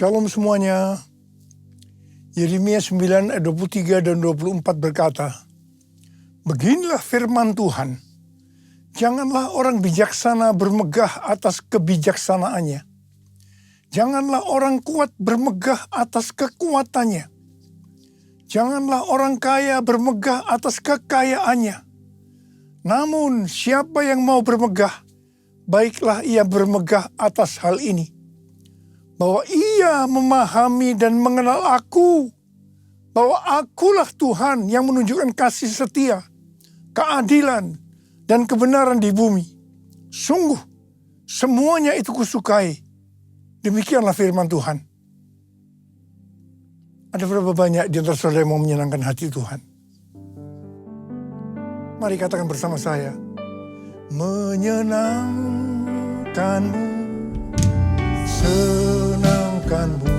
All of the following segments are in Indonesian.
Shalom semuanya. Yeremia 9 ayat 23 dan 24 berkata, "Beginilah firman Tuhan, janganlah orang bijaksana bermegah atas kebijaksanaannya. Janganlah orang kuat bermegah atas kekuatannya. Janganlah orang kaya bermegah atas kekayaannya. Namun siapa yang mau bermegah, baiklah ia bermegah atas hal ini, bahwa ia memahami dan mengenal aku, bahwa akulah Tuhan yang menunjukkan kasih setia, keadilan, dan kebenaran di bumi. Sungguh, semuanya itu kusukai." Demikianlah firman Tuhan. Ada berapa banyak di antara saudara yang mau menyenangkan hati Tuhan? Mari katakan bersama saya, menyenangkanmu, senangkanmu,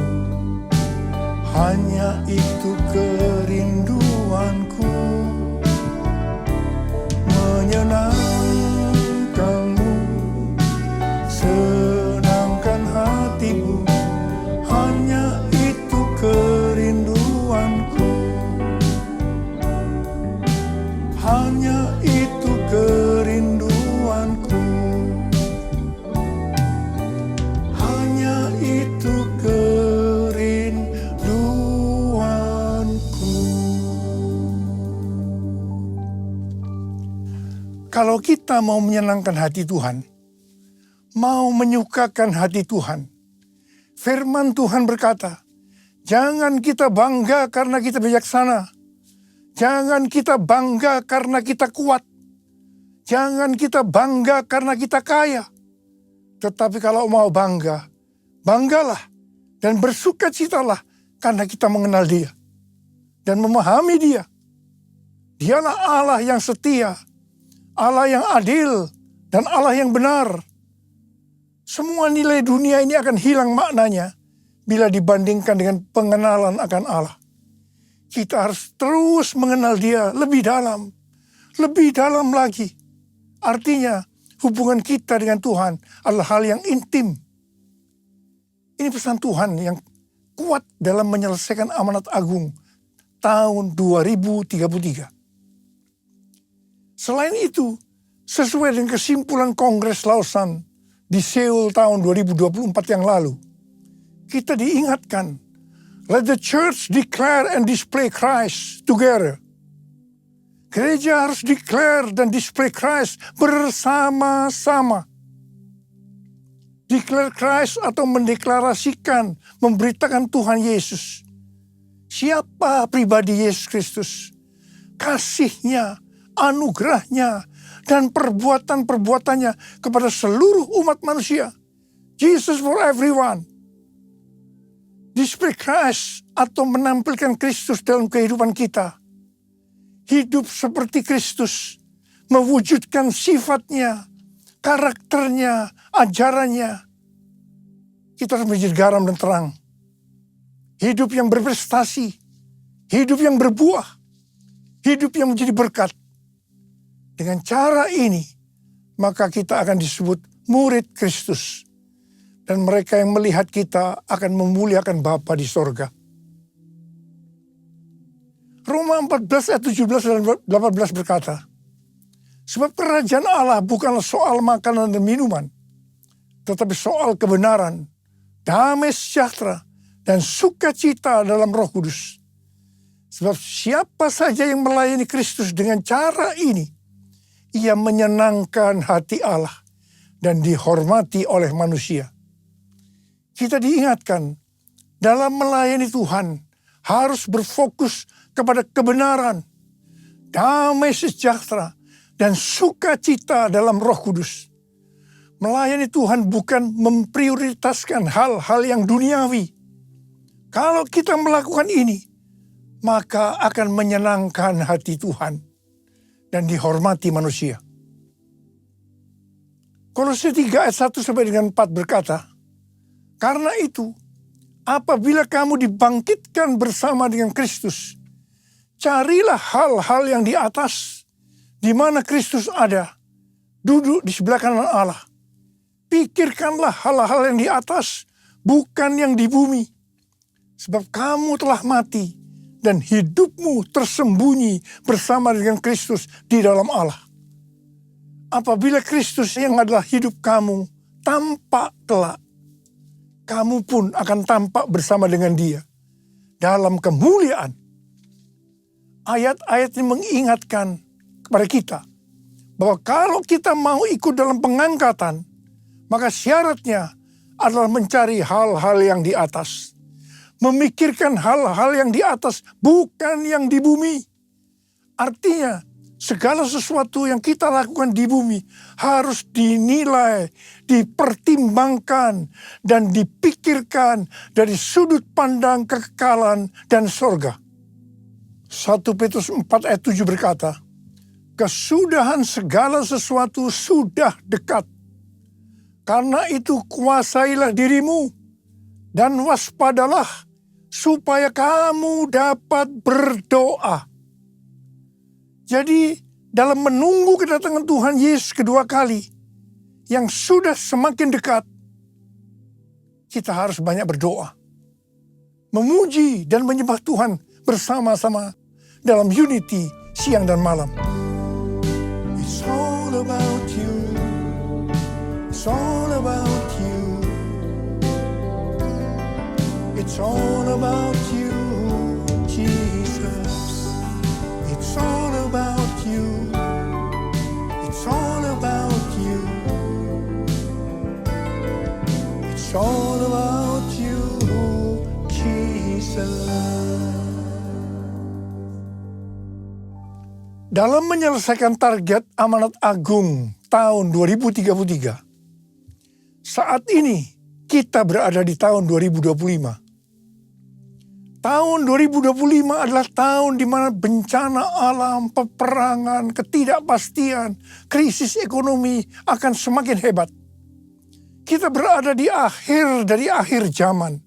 hanya itu kerinduanku. Menyenangkanmu, senangkan hatimu, hanya itu kerinduanku. Hanya itu kerinduanku. Kalau kita mau menyenangkan hati Tuhan, mau menyukakan hati Tuhan, firman Tuhan berkata, jangan kita bangga karena kita bijaksana. Jangan kita bangga karena kita kuat. Jangan kita bangga karena kita kaya. Tetapi kalau mau bangga, banggalah dan bersukacitalah karena kita mengenal Dia dan memahami Dia. Dialah Allah yang setia, Allah yang adil, dan Allah yang benar. Semua nilai dunia ini akan hilang maknanya bila dibandingkan dengan pengenalan akan Allah. Kita harus terus mengenal Dia lebih dalam lagi. Artinya hubungan kita dengan Tuhan adalah hal yang intim. Ini pesan Tuhan yang kuat dalam menyelesaikan amanat agung tahun 2033. Selain itu, sesuai dengan kesimpulan Kongres Lausanne di Seoul tahun 2024 yang lalu, kita diingatkan, let the church declare and display Christ together. Gereja harus declare dan display Christ bersama-sama. Declare Christ atau mendeklarasikan, memberitakan Tuhan Yesus. Siapa pribadi Yesus Kristus? Kasih-Nya, anugerahnya, dan perbuatan-perbuatannya kepada seluruh umat manusia. Jesus for everyone. Display Christ atau menampilkan Kristus dalam kehidupan kita. Hidup seperti Kristus, mewujudkan sifatnya, karakternya, ajarannya. Kita harus menjadi garam dan terang. Hidup yang berprestasi, hidup yang berbuah, hidup yang menjadi berkat. Dengan cara ini, maka kita akan disebut murid Kristus. Dan mereka yang melihat kita akan memuliakan Bapa di sorga. Roma 14 ayat 17 dan 18 berkata, sebab kerajaan Allah bukanlah soal makanan dan minuman, tetapi soal kebenaran, damai sejahtera, dan sukacita dalam Roh Kudus. Sebab siapa saja yang melayani Kristus dengan cara ini, ia menyenangkan hati Allah dan dihormati oleh manusia. Kita diingatkan, dalam melayani Tuhan harus berfokus kepada kebenaran, damai sejahtera, dan sukacita dalam Roh Kudus. Melayani Tuhan bukan memprioritaskan hal-hal yang duniawi. Kalau kita melakukan ini, maka akan menyenangkan hati Tuhan dan dihormati manusia. Kolose 3 ayat 1 sampai dengan 4 berkata, karena itu, apabila kamu dibangkitkan bersama dengan Kristus, carilah hal-hal yang di atas, di mana Kristus ada, duduk di sebelah kanan Allah. Pikirkanlah hal-hal yang di atas, bukan yang di bumi. Sebab kamu telah mati dan hidupmu tersembunyi bersama dengan Kristus di dalam Allah. Apabila Kristus yang adalah hidup kamu tampak kelak, kamu pun akan tampak bersama dengan Dia dalam kemuliaan. Ayat-ayat ini mengingatkan kepada kita bahwa kalau kita mau ikut dalam pengangkatan, maka syaratnya adalah mencari hal-hal yang di atas. Memikirkan hal-hal yang di atas, bukan yang di bumi. Artinya, segala sesuatu yang kita lakukan di bumi harus dinilai, dipertimbangkan, dan dipikirkan dari sudut pandang kekekalan dan sorga. 1 Petrus 4 ayat 7 berkata, kesudahan segala sesuatu sudah dekat. Karena itu kuasailah dirimu dan waspadalah supaya kamu dapat berdoa. Jadi dalam menunggu kedatangan Tuhan Yesus kedua kali yang sudah semakin dekat, kita harus banyak berdoa. Memuji dan menyembah Tuhan bersama-sama dalam unity siang dan malam. It's all about you. It's all about you. It's all about you, Jesus. It's all about you. It's all about you. It's all about you, Jesus. Dalam menyelesaikan target amanat agung tahun 2033, saat ini kita berada di tahun 2025. Tahun 2025 adalah tahun di mana bencana alam, peperangan, ketidakpastian, krisis ekonomi akan semakin hebat. Kita berada di akhir dari akhir zaman.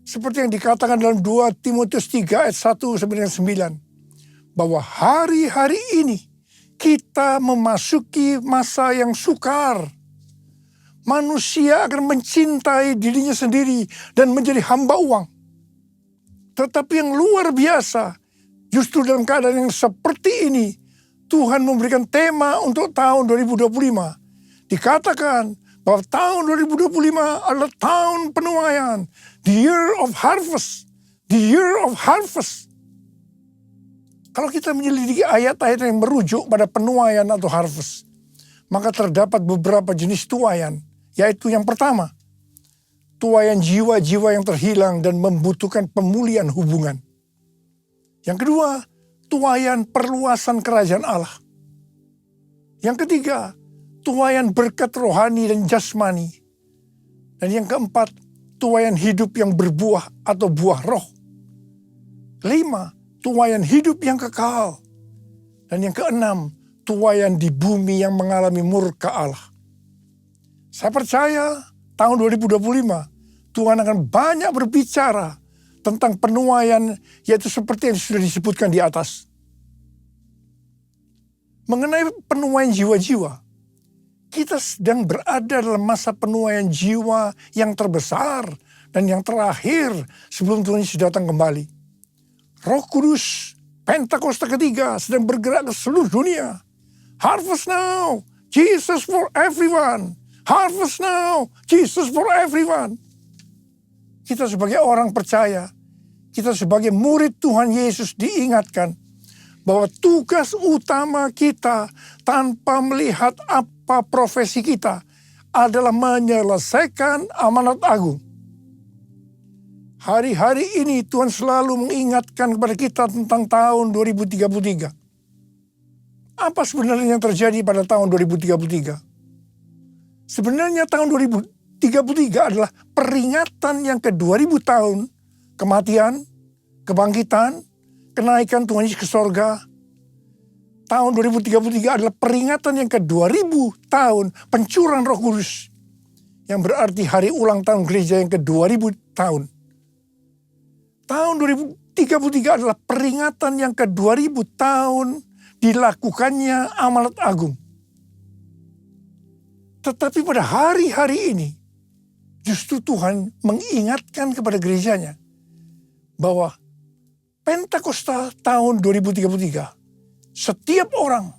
Seperti yang dikatakan dalam 2 Timotius 3 ayat 1-9. Bahwa hari-hari ini kita memasuki masa yang sukar. Manusia akan mencintai dirinya sendiri dan menjadi hamba uang. Tetapi yang luar biasa, justru dalam keadaan yang seperti ini, Tuhan memberikan tema untuk tahun 2025. Dikatakan bahwa tahun 2025 adalah tahun penuaian. The year of harvest. The year of harvest. Kalau kita menyelidiki ayat-ayat yang merujuk pada penuaian atau harvest, maka terdapat beberapa jenis tuaian. Yaitu yang pertama, tuaian jiwa-jiwa yang terhilang dan membutuhkan pemulihan hubungan. Yang kedua, tuaian perluasan kerajaan Allah. Yang ketiga, tuaian berkat rohani dan jasmani. Dan yang keempat, tuaian hidup yang berbuah atau buah roh. 5, tuaian hidup yang kekal. Dan yang keenam, tuaian di bumi yang mengalami murka Allah. Saya percaya tahun 2025 Tuhan akan banyak berbicara tentang penuaian, yaitu seperti yang sudah disebutkan di atas. Mengenai penuaian jiwa-jiwa, kita sedang berada dalam masa penuaian jiwa yang terbesar dan yang terakhir sebelum Tuhan Yesus datang kembali. Roh Kudus, Pentakosta ketiga sedang bergerak ke seluruh dunia. Harvest now, Jesus for everyone. Harvest now, Jesus for everyone. Kita sebagai orang percaya, kita sebagai murid Tuhan Yesus diingatkan bahwa tugas utama kita tanpa melihat apa profesi kita adalah menyelesaikan amanat agung. Hari-hari ini Tuhan selalu mengingatkan kepada kita tentang tahun 2033. Apa sebenarnya yang terjadi pada tahun 2033? Sebenarnya tahun 2033 adalah peringatan yang ke-2000 tahun kematian, kebangkitan, kenaikan Tuhan Yesus ke sorga. Tahun 2033 adalah peringatan yang ke-2000 tahun pencurahan Roh Kudus. Yang berarti hari ulang tahun gereja yang ke-2000 tahun. Tahun 2033 adalah peringatan yang ke-2000 tahun dilakukannya amanat agung. Tetapi pada hari-hari ini, Justru Tuhan mengingatkan kepada gerejanya bahwa Pentakosta tahun 2033, setiap orang,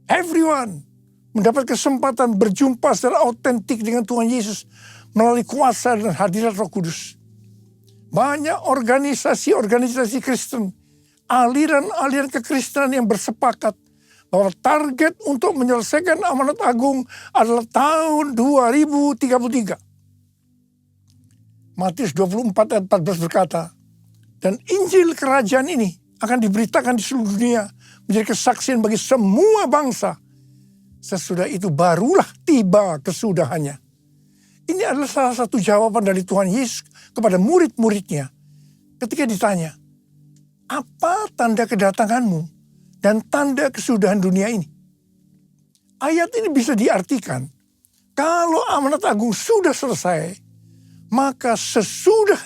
everyone, mendapat kesempatan berjumpa secara autentik dengan Tuhan Yesus melalui kuasa dan hadirat Roh Kudus. Banyak organisasi-organisasi Kristen, aliran-aliran kekristenan yang bersepakat bahwa target untuk menyelesaikan amanat agung adalah tahun 2033. Matius 24 ayat 14 berkata, dan Injil kerajaan ini akan diberitakan di seluruh dunia menjadi kesaksian bagi semua bangsa. Sesudah itu barulah tiba kesudahannya. Ini adalah salah satu jawaban dari Tuhan Yesus kepada murid-muridnya ketika ditanya, apa tanda kedatanganmu dan tanda kesudahan dunia ini? Ayat ini bisa diartikan, kalau amanat agung sudah selesai, maka sesudah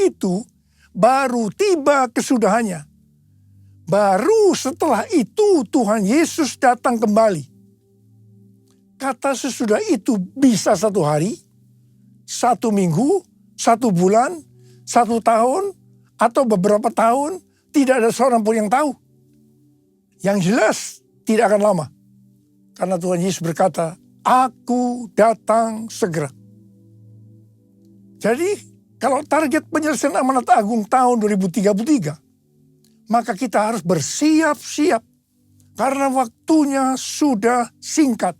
itu baru tiba kesudahannya. Baru setelah itu Tuhan Yesus datang kembali. Kata sesudah itu bisa 1 hari, 1 minggu, 1 bulan, 1 tahun, atau beberapa tahun, tidak ada seorang pun yang tahu. Yang jelas tidak akan lama. Karena Tuhan Yesus berkata, Aku datang segera. Jadi kalau target penyelesaian amanat agung tahun 2033, maka kita harus bersiap-siap karena waktunya sudah singkat.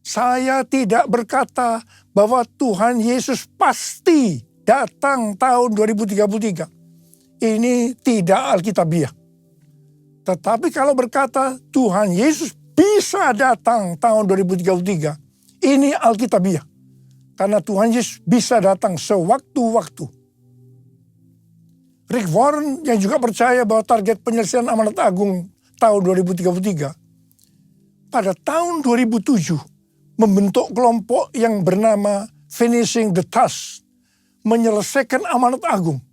Saya tidak berkata bahwa Tuhan Yesus pasti datang tahun 2033. Ini tidak alkitabiah. Tetapi kalau berkata Tuhan Yesus bisa datang tahun 2033, ini alkitabiah. Karena Tuhan Yesus bisa datang sewaktu-waktu. Rick Warren yang juga percaya bahwa target penyelesaian amanat agung tahun 2033, pada tahun 2007 membentuk kelompok yang bernama Finishing the Task, menyelesaikan amanat agung.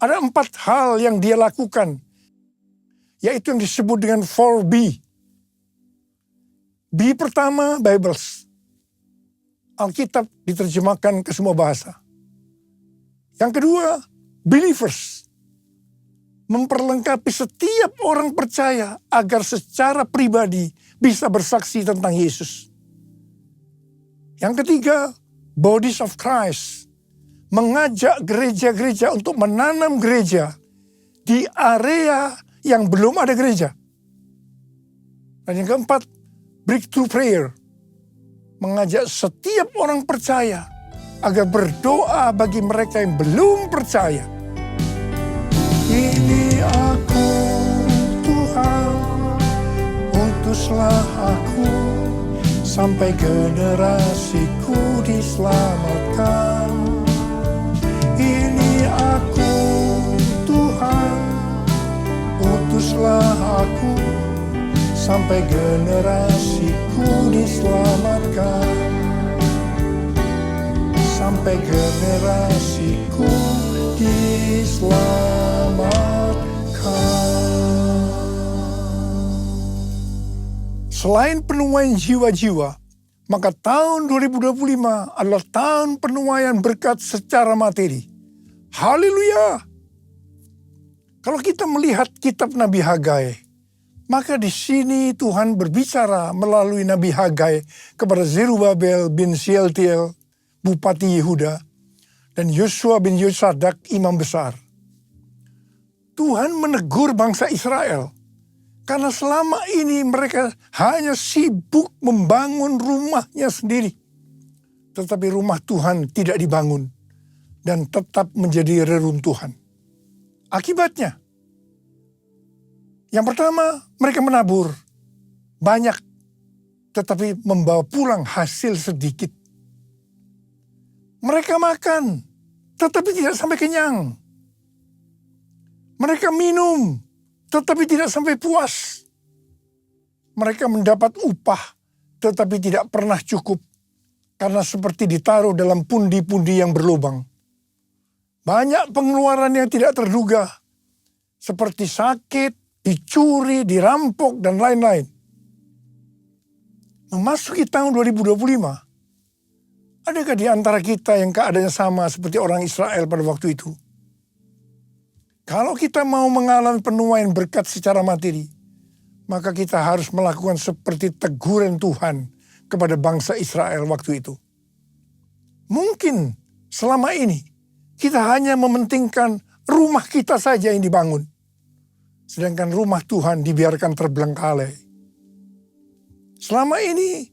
Ada 4 hal yang dia lakukan, yaitu yang disebut dengan 4B. B pertama, Bibles. Alkitab diterjemahkan ke semua bahasa. Yang kedua, believers. Memperlengkapi setiap orang percaya agar secara pribadi bisa bersaksi tentang Yesus. Yang ketiga, bodies of Christ. Mengajak gereja-gereja untuk menanam gereja di area yang belum ada gereja. Dan yang keempat, breakthrough prayer. Mengajak setiap orang percaya agar berdoa bagi mereka yang belum percaya. Ini aku, Tuhan, utuslah aku, sampai generasiku diselamatkan. Ini aku, Tuhan, utuslah aku, sampai generasiku diselamatkan. Sampai generasiku diselamatkan. Selain penuaian jiwa-jiwa, maka tahun 2025 adalah tahun penuaian berkat secara materi. Haleluya! Kalau kita melihat kitab Nabi Hagai, maka di sini Tuhan berbicara melalui Nabi Hagai kepada Zerubabel bin Shealtiel, Bupati Yehuda, dan Yosua bin Yosadak, Imam Besar. Tuhan menegur bangsa Israel, karena selama ini mereka hanya sibuk membangun rumahnya sendiri. Tetapi rumah Tuhan tidak dibangun dan tetap menjadi reruntuhan. Akibatnya, yang pertama, mereka menabur banyak, tetapi membawa pulang hasil sedikit. Mereka makan, tetapi tidak sampai kenyang. Mereka minum, tetapi tidak sampai puas. Mereka mendapat upah, tetapi tidak pernah cukup. Karena seperti ditaruh dalam pundi-pundi yang berlubang. Banyak pengeluaran yang tidak terduga, seperti sakit, dicuri, dirampok, dan lain-lain. memasuki tahun 2025, adakah di antara kita yang keadaannya sama seperti orang Israel pada waktu itu? Kalau kita mau mengalami penuaian berkat secara materi, maka kita harus melakukan seperti teguran Tuhan kepada bangsa Israel waktu itu. Mungkin selama ini kita hanya mementingkan rumah kita saja yang dibangun, sedangkan rumah Tuhan dibiarkan terbengkalai. Selama ini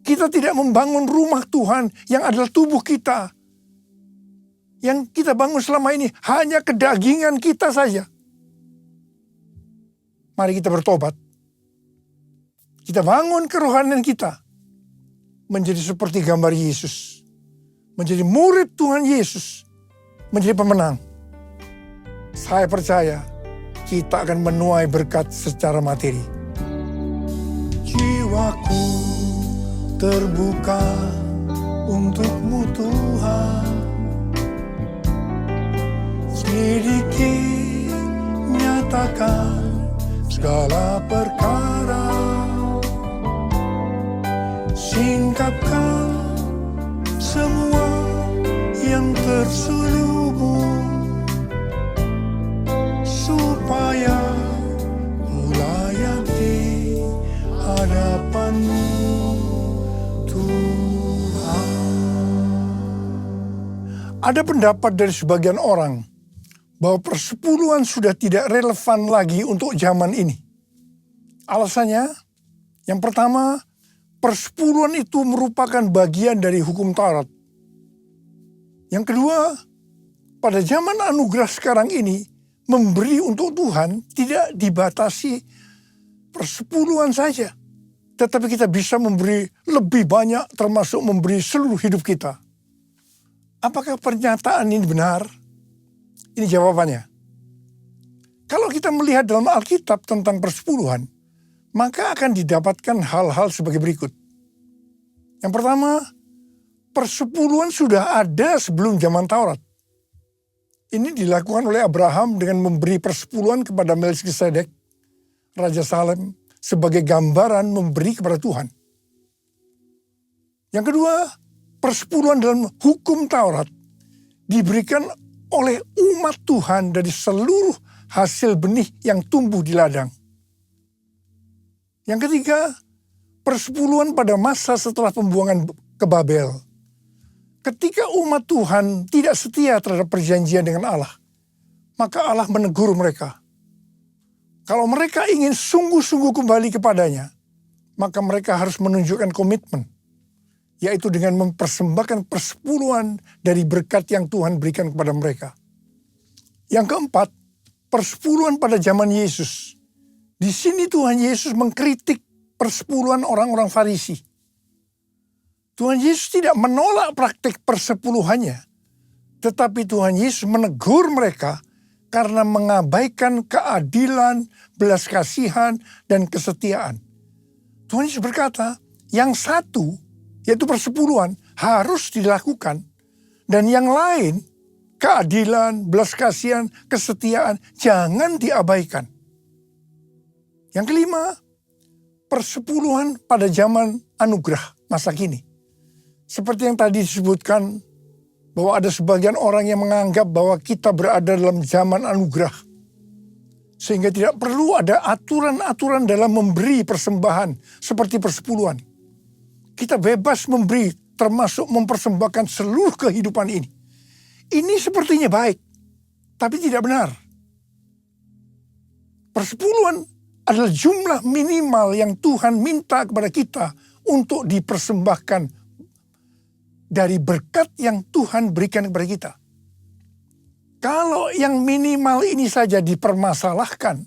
kita tidak membangun rumah Tuhan yang adalah tubuh kita. Yang kita bangun selama ini hanya kedagingan kita saja. Mari kita bertobat. Kita bangun kerohanian kita menjadi seperti gambar Yesus. Menjadi murid Tuhan Yesus. Menjadi pemenang. Saya percaya kita akan menuai berkat secara materi. Jiwaku terbuka untuk-Mu Tuhan. Sedikit nyatakan segala perkara. Singkapkan semua yang terselubung, supaya ku layak di hadapan-Mu Tuhan. Ada pendapat dari sebagian orang bahwa persepuluhan sudah tidak relevan lagi untuk zaman ini. Alasannya, yang pertama, persepuluhan itu merupakan bagian dari hukum Taurat. Yang kedua, pada zaman anugerah sekarang ini, memberi untuk Tuhan tidak dibatasi persepuluhan saja. Tetapi kita bisa memberi lebih banyak, termasuk memberi seluruh hidup kita. Apakah pernyataan ini benar? Ini jawabannya. Kalau kita melihat dalam Alkitab tentang persepuluhan, maka akan didapatkan hal-hal sebagai berikut. Yang pertama, persepuluhan sudah ada sebelum zaman Taurat. Ini dilakukan oleh Abraham dengan memberi persepuluhan kepada Melkisedek, Raja Salem, sebagai gambaran memberi kepada Tuhan. Yang kedua, persepuluhan dalam hukum Taurat diberikan oleh umat Tuhan dari seluruh hasil benih yang tumbuh di ladang. Yang ketiga, persepuluhan pada masa setelah pembuangan ke Babel. Ketika umat Tuhan tidak setia terhadap perjanjian dengan Allah, maka Allah menegur mereka. Kalau mereka ingin sungguh-sungguh kembali kepadanya, maka mereka harus menunjukkan komitmen, yaitu dengan mempersembahkan persepuluhan dari berkat yang Tuhan berikan kepada mereka. Yang keempat, persepuluhan pada zaman Yesus. Di sini Tuhan Yesus mengkritik persepuluhan orang-orang Farisi. Tuhan Yesus tidak menolak praktik persepuluhannya, tetapi Tuhan Yesus menegur mereka karena mengabaikan keadilan, belas kasihan, dan kesetiaan. Tuhan Yesus berkata, yang satu, yaitu persepuluhan, harus dilakukan. Dan yang lain, keadilan, belas kasihan, kesetiaan, jangan diabaikan. Yang kelima, persepuluhan pada zaman anugerah masa kini. Seperti yang tadi disebutkan, bahwa ada sebagian orang yang menganggap bahwa kita berada dalam zaman anugerah. Sehingga tidak perlu ada aturan-aturan dalam memberi persembahan seperti persepuluhan. Kita bebas memberi, termasuk mempersembahkan seluruh kehidupan ini. Ini sepertinya baik, tapi tidak benar. Persepuluhan adalah jumlah minimal yang Tuhan minta kepada kita untuk dipersembahkan dari berkat yang Tuhan berikan kepada kita. Kalau yang minimal ini saja dipermasalahkan,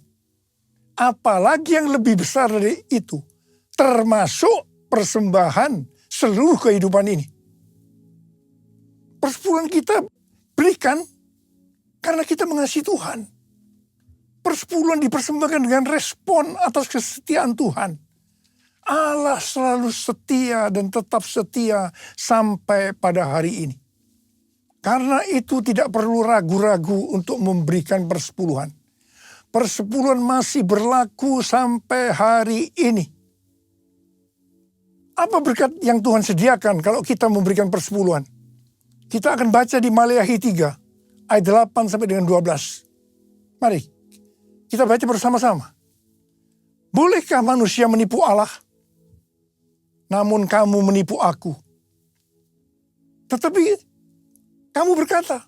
apalagi yang lebih besar dari itu, termasuk persembahan seluruh kehidupan ini. Persepuluhan kita berikan karena kita mengasihi Tuhan. Persepuluhan dipersembahkan dengan respon atas kesetiaan Tuhan. Allah selalu setia dan tetap setia sampai pada hari ini. Karena itu tidak perlu ragu-ragu untuk memberikan persepuluhan. Persepuluhan masih berlaku sampai hari ini. Apa berkat yang Tuhan sediakan kalau kita memberikan persepuluhan? Kita akan baca di Maleakhi 3 ayat 8 sampai dengan 12. Mari kita baca bersama-sama. Bolehkah manusia menipu Allah? Namun kamu menipu aku. Tetapi kamu berkata,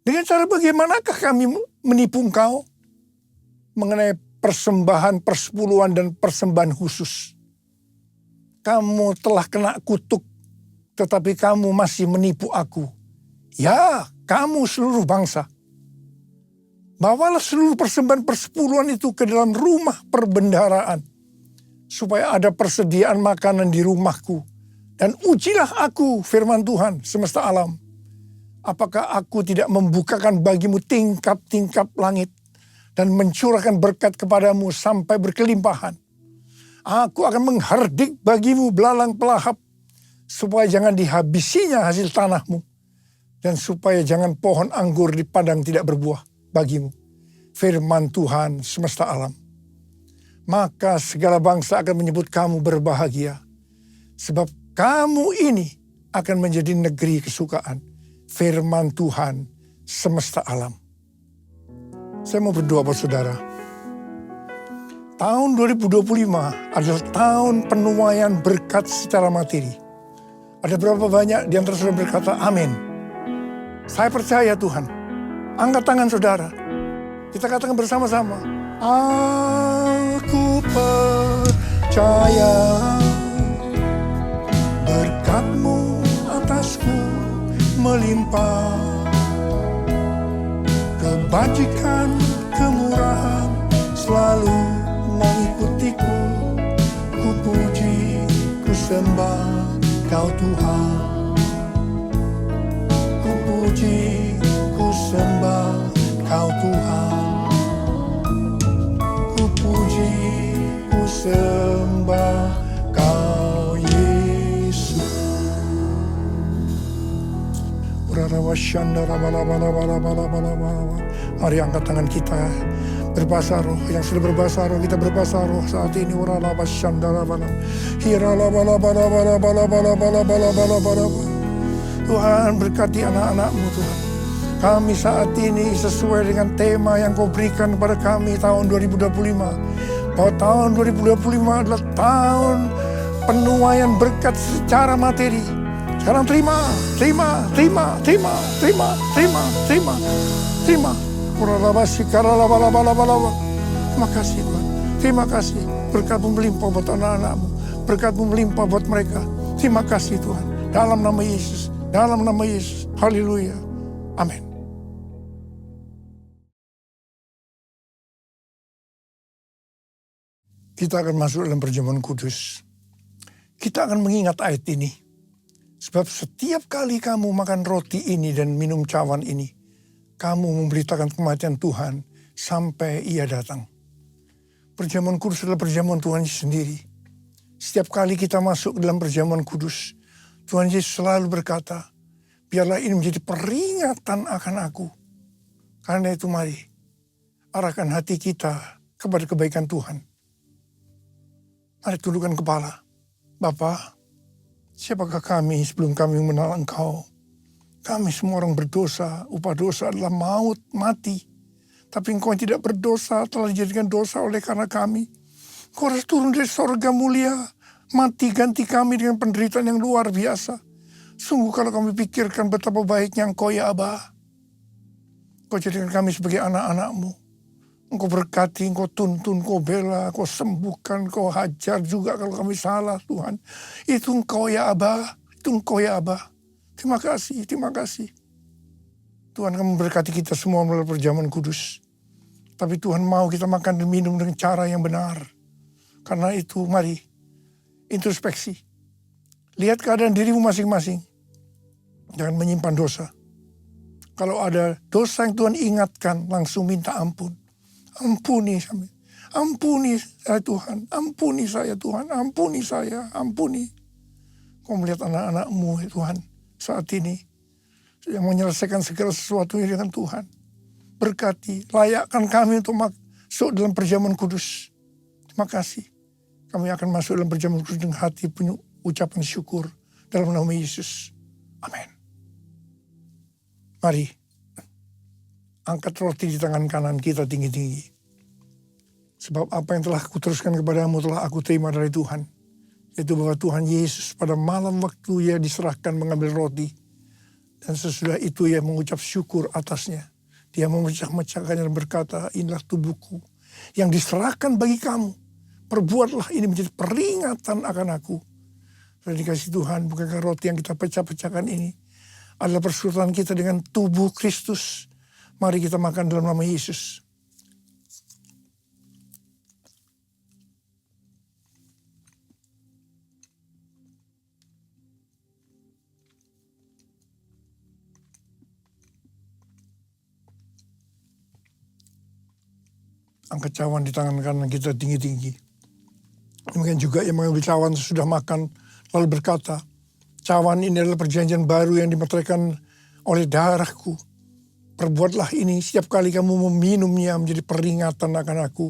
dengan cara bagaimanakah kami menipu engkau? Mengenai persembahan, persepuluhan, dan persembahan khusus. Kamu telah kena kutuk, tetapi kamu masih menipu aku. Ya, kamu seluruh bangsa. Bawalah seluruh persembahan persepuluhan itu ke dalam rumah perbendaharaan, supaya ada persediaan makanan di rumahku. Dan ujilah aku, firman Tuhan semesta alam. Apakah aku tidak membukakan bagimu tingkap-tingkap langit dan mencurahkan berkat kepadamu sampai berkelimpahan. Aku akan menghardik bagimu belalang pelahap, supaya jangan dihabisinya hasil tanahmu, dan supaya jangan pohon anggur di padang tidak berbuah bagimu. Firman Tuhan semesta alam. Maka segala bangsa akan menyebut kamu berbahagia, sebab kamu ini akan menjadi negeri kesukaan. Firman Tuhan semesta alam. Saya mau berdoa buat saudara. Tahun 2025 adalah tahun penuaian berkat secara materi. Ada berapa banyak di antara saudara berkata amin? Saya percaya Tuhan. Angkat tangan saudara. Kita katakan bersama-sama. Aku percaya berkat-Mu atasku melimpah, kebajikan, kemurahan selalu mengikutiku. Ku puji, ku sembah Kau Tuhan. Ku puji, ku sembah Kau Tuhan. Ku puji, ku sembah Kau Yesus. Mari angkat tangan kita berbahasa roh. Yang sudah berbahasa roh, kita berbahasa roh saat ini. Tuhan berkati anak-anak-Mu Tuhan. Kami saat ini sesuai dengan tema yang Kau berikan kepada kami tahun 2025. Bahwa tahun 2025 adalah tahun penuaian berkat secara materi. Sekarang terima. Terima kasih Tuhan. Terima kasih. Berkat-Mu melimpah buat anak-anak-Mu. Berkat-Mu melimpah buat mereka. Terima kasih Tuhan. Dalam nama Yesus. Dalam nama Yesus. Haleluya. Amin. Kita akan masuk dalam perjamuan kudus. Kita akan mengingat ayat ini. Sebab setiap kali kamu makan roti ini dan minum cawan ini, kamu memberitakan kematian Tuhan sampai Ia datang. Perjamuan kudus adalah perjamuan Tuhan Yesus sendiri. Setiap kali kita masuk dalam perjamuan kudus, Tuhan Yesus selalu berkata, biarlah ini menjadi peringatan akan aku. Karena itu mari, arahkan hati kita kepada kebaikan Tuhan. Mari tundukkan kepala. Bapa, siapakah kami sebelum kami mengenal Engkau? Kami semua orang berdosa, upah dosa adalah maut, mati. Tapi Engkau yang tidak berdosa telah dijadikan dosa oleh karena kami. Engkau harus turun dari sorga mulia, mati ganti kami dengan penderitaan yang luar biasa. Sungguh kalau kami pikirkan betapa baiknya Engkau ya Aba. Engkau jadikan kami sebagai anak-anak-Mu. Engkau berkati, Engkau tuntun, Engkau bela, Engkau sembuhkan, Engkau hajar juga kalau kami salah Tuhan. Itu Engkau ya Aba, itu Engkau ya Aba. Terima kasih, terima kasih. Tuhan akan memberkati kita semua melalui perjamuan kudus. Tapi Tuhan mau kita makan dan minum dengan cara yang benar. Karena itu mari introspeksi. Lihat keadaan dirimu masing-masing. Jangan menyimpan dosa. Kalau ada dosa yang Tuhan ingatkan, langsung minta ampun. Ampuni kami. Ampuni saya Tuhan. Ampuni saya Tuhan. Ampuni saya. Ampuni. Kau melihat anak-anak-Mu Tuhan saat ini. Yang menyelesaikan segala sesuatu dengan Tuhan. Berkati. Layakkan kami untuk masuk dalam perjamuan kudus. Terima kasih. Kami akan masuk dalam perjamuan kudus dengan hati penuh ucapan syukur dalam nama Yesus. Amin. Mari, angkat roti di tangan kanan kita tinggi-tinggi. Sebab apa yang telah kuteruskan kepadamu telah aku terima dari Tuhan. Yaitu bahwa Tuhan Yesus pada malam waktu ia diserahkan mengambil roti. Dan sesudah itu ia mengucap syukur atasnya. Dia memecah-mecahkannya dan berkata, inilah tubuhku yang diserahkan bagi kamu. Perbuatlah ini menjadi peringatan akan aku. Sudah dikasih Tuhan, bukankah roti yang kita pecah-pecahkan ini adalah persekutuan kita dengan tubuh Kristus. Mari kita makan dalam nama Yesus. Angkat cawan di tangan kanan kita tinggi-tinggi. Demikian juga yang mengambil cawan sesudah makan lalu berkata, cawan ini adalah perjanjian baru yang dimeteraikan oleh darahku. Perbuatlah ini setiap kali kamu meminumnya menjadi peringatan akan aku.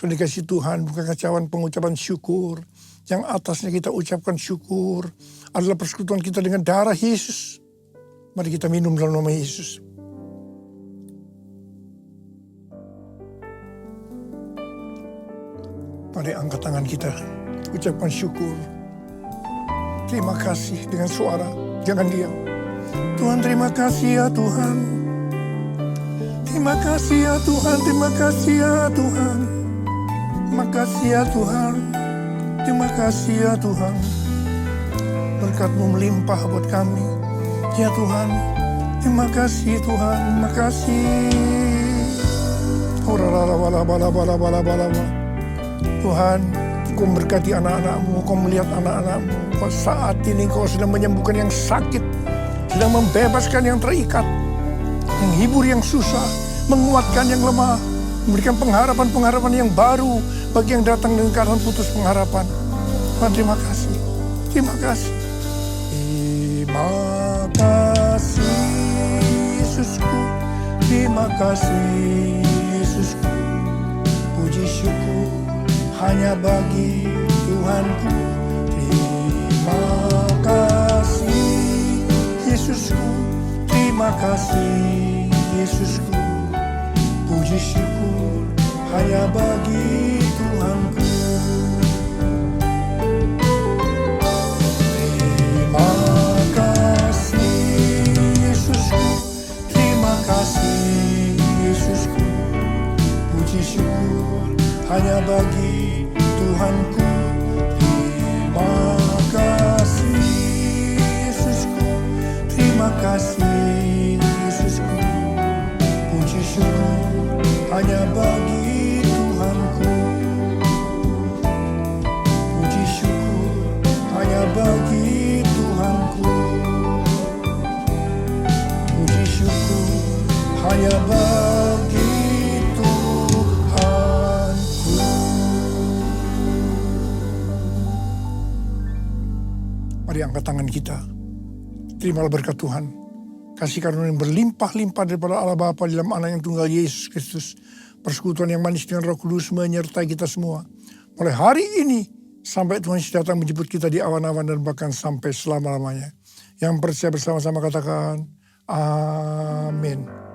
Sudah dikasih Tuhan, bukankah cawan pengucapan syukur. Yang atasnya kita ucapkan syukur adalah persekutuan kita dengan darah Yesus. Mari kita minum dalam nama Yesus. Mari angkat tangan kita, ucapkan syukur. Terima kasih dengan suara, jangan diam. Tuhan terima kasih ya Tuhan. Terima kasih ya Tuhan, terima kasih ya Tuhan. Terima kasih ya Tuhan, terima kasih ya Tuhan. Berkat-Mu melimpah buat kami. Ya Tuhan, terima kasih Tuhan, terima kasih. Tuhan, Kau memberkati anak-anak-Mu, Kau melihat anak-anak-Mu. Saat ini Kau sedang menyembuhkan yang sakit, sedang membebaskan yang terikat, menghibur yang susah, menguatkan yang lemah, memberikan pengharapan-pengharapan yang baru bagi yang datang dengan keadaan putus pengharapan. Tuhan, terima kasih. Terima kasih. Terima kasih Yesusku. Terima kasih Yesusku. Puji syukur hanya bagi Tuhanku. Terima kasih Yesusku. Terima kasih Yesusku. Puji syukur hanya bagi Tuhanku. Terima kasih Yesusku. Terima kasih Yesusku. Puji syukur hanya bagi Tuhanku. Terima kasih Yesusku. Terima kasih Yesusku. Puji syukur hanya bagi Tuhanku. Puji syukur hanya bagi Tuhanku. Puji syukur hanya bagi Mari angkat tangan kita. Terimalah berkat Tuhan. Kasih karunia yang berlimpah-limpah daripada Allah Bapa dalam Anak yang tunggal Yesus Kristus. Persekutuan yang manis dengan Roh Kudus menyertai kita semua. Mulai hari ini sampai Tuhan Yesus datang menjemput kita di awan-awan dan bahkan sampai selama-lamanya. Yang percaya bersama-sama katakan, amin.